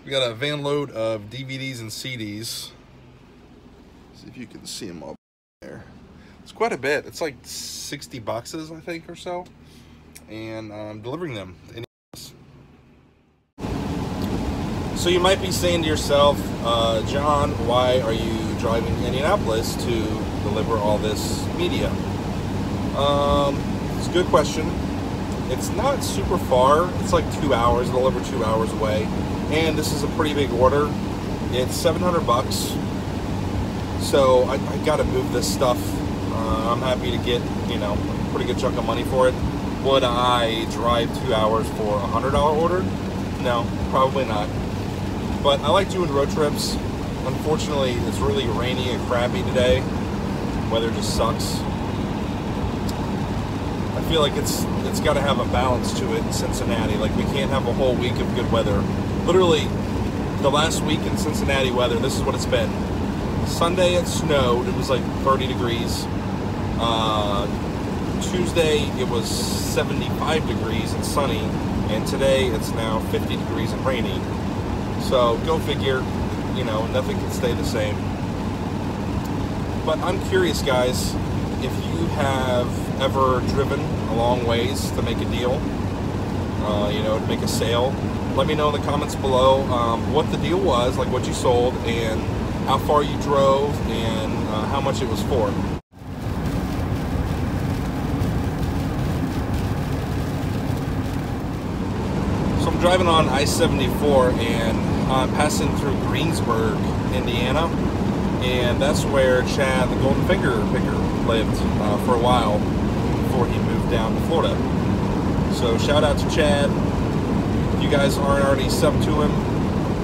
We got a van load of DVDs and CDs. See if you can see them all there. It's quite a bit. It's like 60 boxes, I think, or so. And I'm delivering them to Indianapolis. So you might be saying to yourself, John, why are you driving to Indianapolis to deliver all this media? It's a good question. It's not super far. It's like 2 hours, a little over 2 hours away. And this is a pretty big order. It's $700 bucks. So I got to move this stuff. I'm happy to get, a pretty good chunk of money for it. Would I drive 2 hours for a $100 order? No, probably not. But I like doing road trips. Unfortunately, it's really rainy and crappy today. Weather just sucks. I feel like it's got to have a balance to it in Cincinnati. Like, we can't have a whole week of good weather. Literally, the last week in Cincinnati weather, this is what it's been. Sunday it snowed. It was like 30 degrees. Tuesday it was 75 degrees and sunny. And today it's now 50 degrees and rainy. So go figure, nothing can stay the same. But I'm curious, guys, if you have ever driven a long ways to make a deal, to make a sale, let me know in the comments below what the deal was, like what you sold, and how far you drove, and how much it was for. So I'm driving on I-74, and I'm passing through Greensburg, Indiana, and that's where Chad, the Golden Finger Picker, lived for a while before he moved down to Florida. So shout out to Chad. If you guys aren't already subbed to him,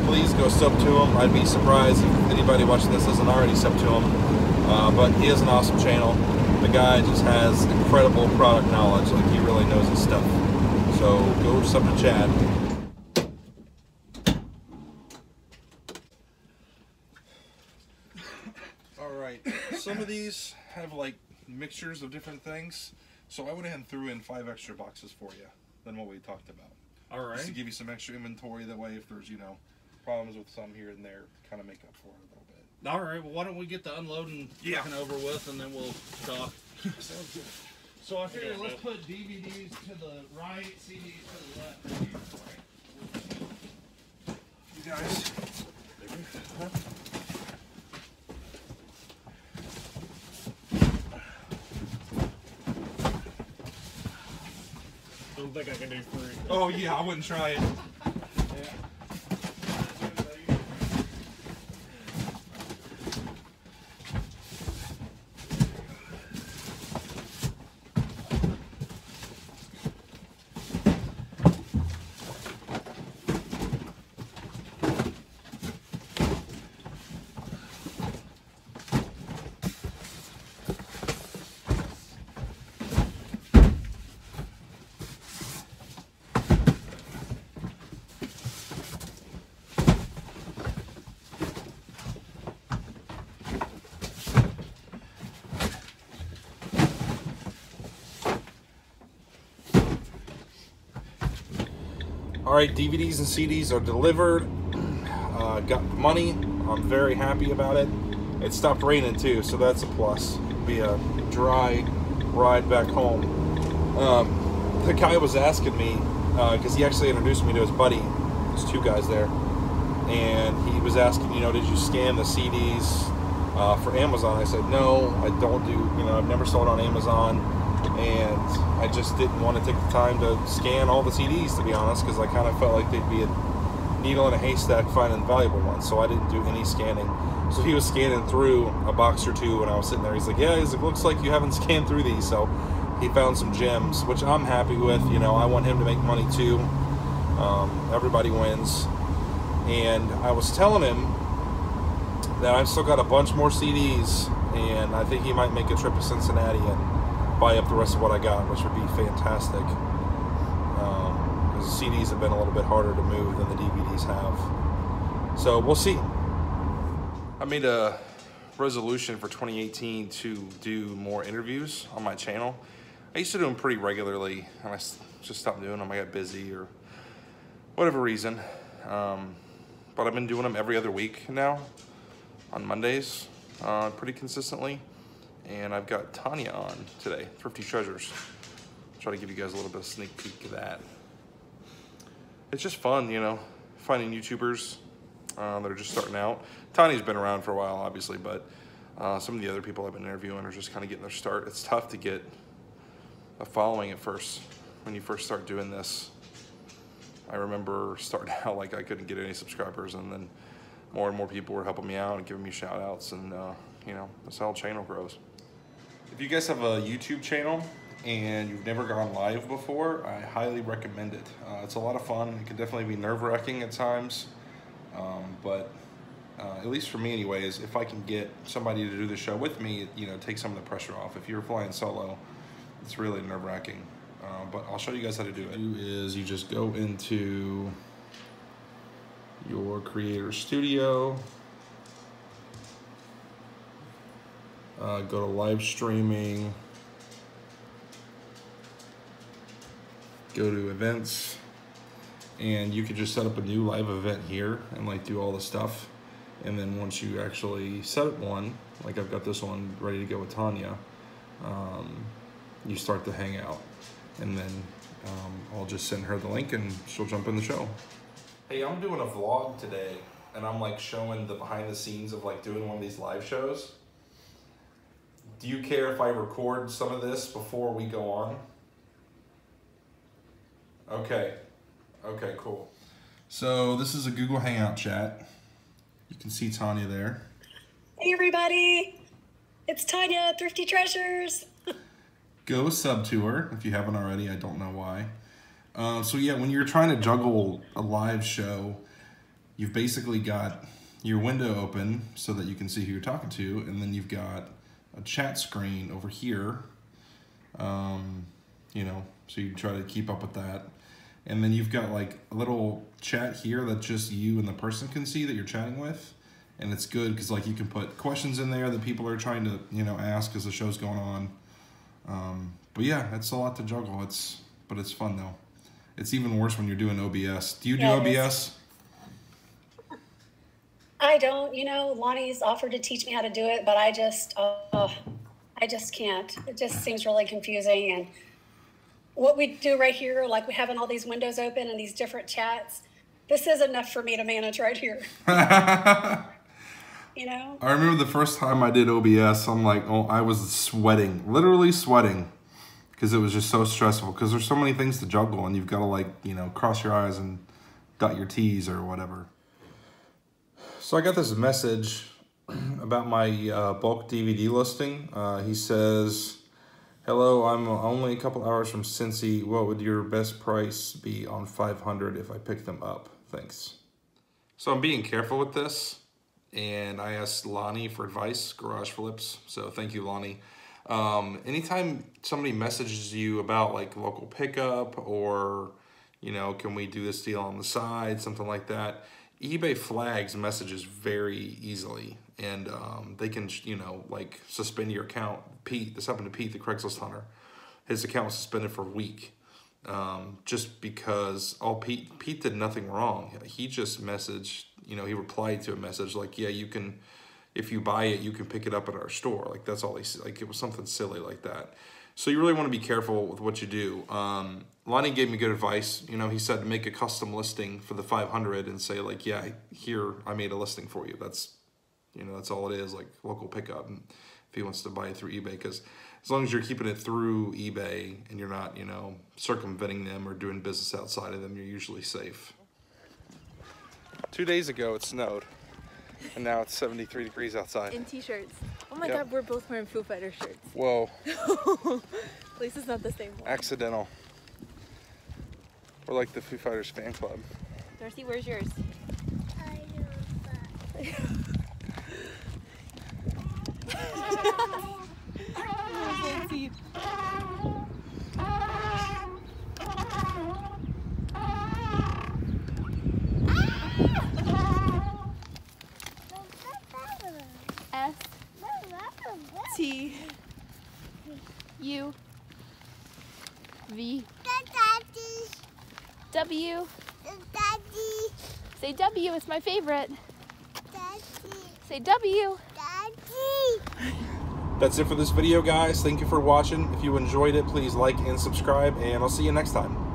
please go sub to him. I'd be surprised if anybody watching this isn't already sub to him. But he has an awesome channel. The guy just has incredible product knowledge. Like, he really knows his stuff. So go sub to Chad. Alright, some of these have like mixtures of different things. So I went ahead and threw in 5 extra boxes for you than what we talked about. Alright. Just to give you some extra inventory. That way, if there's, problems with some here and there, kind of make up for it a little bit. All right, well, why don't we get the unloading over with, and then we'll talk. Sounds good. So I figured let's put DVDs to the right, CDs to the left. You guys. Huh? I don't think I can do 3. Oh yeah, I wouldn't try it. Alright, DVDs and CDs are delivered. Got money. I'm very happy about it. It stopped raining too, so that's a plus. It'll be a dry ride back home. The guy was asking me, because he actually introduced me to his buddy. There's 2 guys there. And he was asking, did you scan the CDs for Amazon? I said, no, I don't do, I've never sold on Amazon. And I just didn't want to take the time to scan all the CDs, to be honest, because I kind of felt like they'd be a needle in a haystack finding valuable ones, so I didn't do any scanning. So he was scanning through a box or 2 when I was sitting there. He's like, yeah, looks like you haven't scanned through these. So he found some gems, which I'm happy with. I want him to make money too. Everybody wins. And I was telling him that I've still got a bunch more CDs, and I think he might make a trip to Cincinnati and buy up the rest of what I got, which would be fantastic. Because the CDs have been a little bit harder to move than the DVDs have. So we'll see. I made a resolution for 2018 to do more interviews on my channel. I used to do them pretty regularly, and I just stopped doing them. I got busy or whatever reason. but I've been doing them every other week now on Mondays, pretty consistently. And I've got Tanya on today, Thrifty Treasures. Try to give you guys a little bit of sneak peek of that. It's just fun, you know, finding YouTubers that are just starting out. Tanya's been around for a while, obviously, but some of the other people I've been interviewing are just kind of getting their start. It's tough to get a following at first when you first start doing this. I remember starting out like I couldn't get any subscribers, and then more and more people were helping me out and giving me shout outs, and you know, that's how the channel grows. If you guys have a YouTube channel and you've never gone live before, I highly recommend it. It's a lot of fun. It can definitely be nerve-wracking at times, but at least for me anyways, if I can get somebody to do the show with me, you know, take some of the pressure off. If you're flying solo, it's really nerve-wracking. But I'll show you guys how to do it. You just go into your Creator Studio, go to live streaming, go to events, and you could just set up a new live event here and like do all the stuff. And then once you actually set up one, like I've got this one ready to go with Tanya, you start the hangout. And then I'll just send her the link and she'll jump in the show. Hey, I'm doing a vlog today and I'm like showing the behind the scenes of like doing one of these live shows. Do you care if I record some of this before we go on? Okay, cool. So this is a Google Hangout chat. You can see Tanya there. Hey everybody, it's Tanya, Thrifty Treasures. Go sub to her if you haven't already. I don't know why. So yeah, when you're trying to juggle a live show, you've basically got your window open so that you can see who you're talking to, and then you've got a chat screen over here. You know, so you try to keep up with that. And then you've got like a little chat here that just you and the person can see that you're chatting with. And it's good because like you can put questions in there that people are trying to, you know, ask as the show's going on. But yeah, it's a lot to juggle. But it's fun though. It's even worse when you're doing OBS. Do you do OBS? I don't, you know, Lonnie's offered to teach me how to do it, but I just can't. It just seems really confusing. And what we do right here, like we're having all these windows open and these different chats, this is enough for me to manage right here. You know? I remember the first time I did OBS, I'm like, oh, I was sweating, literally sweating, because it was just so stressful, because there's so many things to juggle, and you've got to like, you know, cross your I's and dot your T's or whatever. So I got this message about my bulk DVD listing. He says, hello, I'm only a couple hours from Cincy. What would your best price be on 500 if I pick them up? Thanks. So I'm being careful with this. And I asked Lonnie for advice, Garage Flips. So thank you, Lonnie. Anytime somebody messages you about like local pickup or, you know, can we do this deal on the side, something like that, eBay flags messages very easily. And they can, you know, like suspend your account. Pete, this happened to Pete, the Craigslist hunter. His account was suspended for a week. Just because Pete did nothing wrong. He just messaged, you know, he replied to a message like, yeah, you can, if you buy it, you can pick it up at our store. Like that's all he said. Like it was something silly like that. So you really want to be careful with what you do. Lonnie gave me good advice. You know, he said to make a custom listing for the 500 and say like, yeah, here, I made a listing for you. That's, you know, that's all it is, like local pickup. And if he wants to buy it through eBay, because as long as you're keeping it through eBay and you're not, you know, circumventing them or doing business outside of them, you're usually safe. 2 days ago it snowed, and now it's 73 degrees outside. In t-shirts. Oh my God, we're both wearing Foo Fighter shirts. Whoa. At least it's not the same one. Accidental. We're like the Foo Fighters fan club. Darcy, where's yours? I know S T U V W Say W, it's my favorite. Daddy. Say W. Daddy. That's it for this video, guys. Thank you for watching. If you enjoyed it, please like and subscribe, and I'll see you next time.